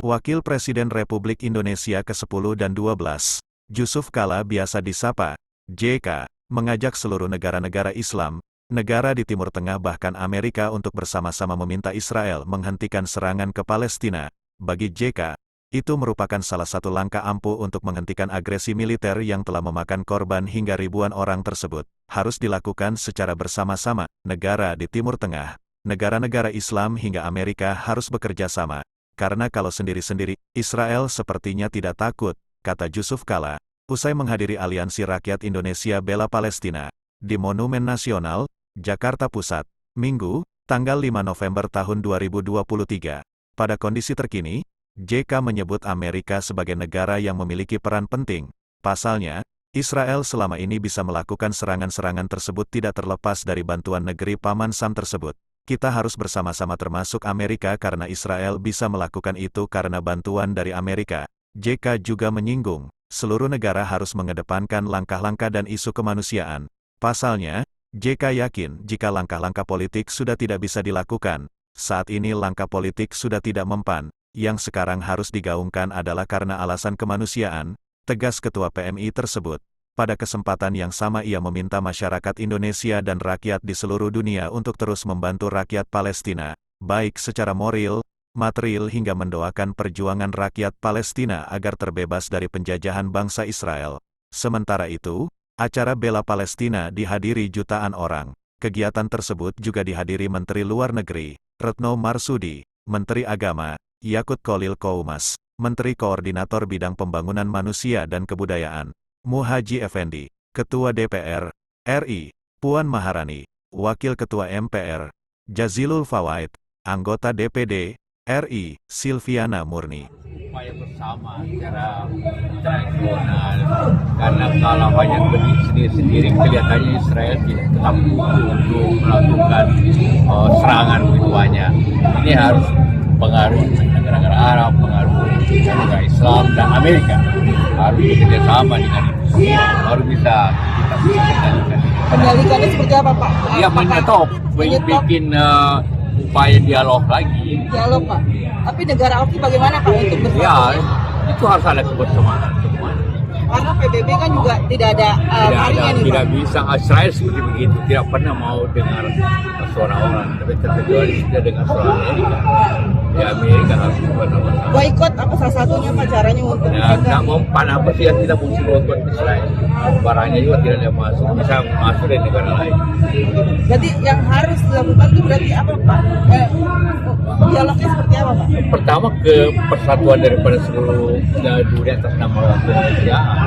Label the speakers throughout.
Speaker 1: Wakil Presiden Republik Indonesia ke-10 dan 12, Jusuf Kalla biasa disapa, JK, mengajak seluruh negara-negara Islam, negara di Timur Tengah bahkan Amerika untuk bersama-sama meminta Israel menghentikan serangan ke Palestina. Bagi JK, itu merupakan salah satu langkah ampuh untuk menghentikan agresi militer yang telah memakan korban hingga ribuan orang tersebut. Harus dilakukan secara bersama-sama, negara di Timur Tengah, negara-negara Islam hingga Amerika harus bekerja sama. Karena kalau sendiri-sendiri, Israel sepertinya tidak takut, kata Jusuf Kalla, usai menghadiri Aliansi Rakyat Indonesia Bela Palestina, di Monumen Nasional, Jakarta Pusat, Minggu, tanggal 5 November tahun 2023. Pada kondisi terkini, JK menyebut Amerika sebagai negara yang memiliki peran penting. Pasalnya, Israel selama ini bisa melakukan serangan-serangan tersebut tidak terlepas dari bantuan negeri Paman Sam tersebut. Kita harus bersama-sama termasuk Amerika karena Israel bisa melakukan itu karena bantuan dari Amerika. JK juga menyinggung, seluruh negara harus mengedepankan langkah-langkah dan isu kemanusiaan. Pasalnya, JK yakin jika langkah-langkah politik sudah tidak bisa dilakukan, saat ini langkah politik sudah tidak mempan, yang sekarang harus digaungkan adalah karena alasan kemanusiaan, tegas Ketua PMI tersebut. Pada kesempatan yang sama ia meminta masyarakat Indonesia dan rakyat di seluruh dunia untuk terus membantu rakyat Palestina, baik secara moral, material hingga mendoakan perjuangan rakyat Palestina agar terbebas dari penjajahan bangsa Israel. Sementara itu, acara Bela Palestina dihadiri jutaan orang. Kegiatan tersebut juga dihadiri Menteri Luar Negeri, Retno Marsudi, Menteri Agama, Yakut Khalil Qoumas, Menteri Koordinator Bidang Pembangunan Manusia dan Kebudayaan, Muhaji Effendi, Ketua DPR RI, Puan Maharani, Wakil Ketua MPR, Jazilul Fawait, Anggota DPD RI, Silviana Murni.
Speaker 2: Upaya bersama secara internasional, karena kalau hanya sendiri-sendiri kelihatannya Israel tidak mampu untuk melakukan serangan begitu banyak. Ini harus pengaruh negara-negara Arab, pengaruh negara Islam dan Amerika harus bekerja sama dengan itu, baru bisa kita kendalikan.
Speaker 3: Kendalikannya seperti apa, Pak?
Speaker 2: Ya, menyetop, bikin upaya dialog lagi.
Speaker 3: Dialog, Pak. Tapi negara oki bagaimana, Pak, untuk bersama?
Speaker 2: Ya, itu harus ada kebersamaan semua.
Speaker 3: Karena PBB kan juga tidak ada
Speaker 2: tidak bisa. Israel seperti begitu, tidak pernah mau dengar suara orang, tapi terkecuali sudah dengar suara Amerika. Ya, Amerika harus bersama-sama.
Speaker 3: Boikot apa salah satunya, Pak, caranya untuk
Speaker 2: tidak mempan apa sih yang tidak fungsi boikot Israel. Barangnya juga tidak ada masuk, bisa masuk dari negara lain.
Speaker 3: Berarti yang harus dilakukan itu berarti apa, Pak? Dialognya seperti apa, Pak?
Speaker 2: Pertama, ke persatuan daripada seluruh dunia atas nama kemanusiaan.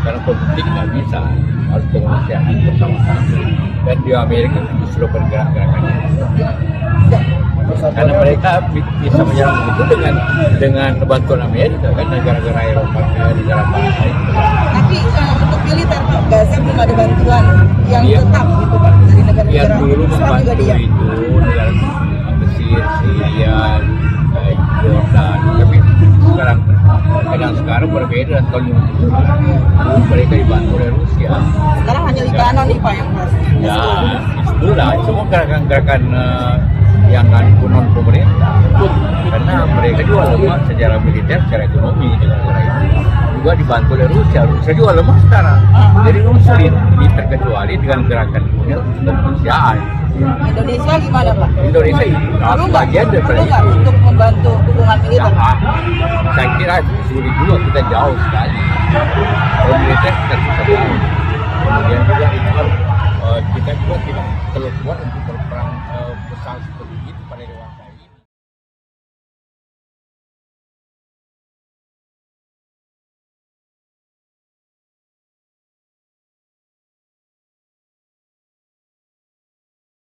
Speaker 2: Karena politik nggak bisa, harus kemanusiaan bersama-sama. Dan di Amerika justru bergerak-gerakannya. Karena mereka bisa menyerang itu dengan bantuan Amerika, kan negara-negara Eropa, negara barat lain.
Speaker 3: Tapi untuk militer, Pak, Gaza belum ada bantuan yang tetap gitu, Pak, dari negara-negara
Speaker 2: yang dulu
Speaker 3: Islam juga
Speaker 2: membantu
Speaker 3: dia.
Speaker 2: itu negara Mesir, Syria, Jordan. Tapi sekarang berbeda dan tahun 50 mereka dibantu oleh Rusia.
Speaker 3: Sekarang hanya Libanon nih, Pak, yang harus.
Speaker 2: Ya, Hizbullah, semua gerakan-gerakan yang non pemerintah, karena mereka juga lemah secara militer, secara ekonomi dengan negara itu. Juga dibantu oleh Rusia. Rusia juga lemah sekarang. Jadi sulit ini terkecuali dengan gerakan kemanusiaan.
Speaker 3: Indonesia gimana, Pak?
Speaker 2: Indonesia harus bagian daripada
Speaker 3: perlu nggak
Speaker 2: itu.
Speaker 3: untuk membantu hubungan militer?
Speaker 2: Saya kira sulit juga, kita jauh sekali. Kalau militer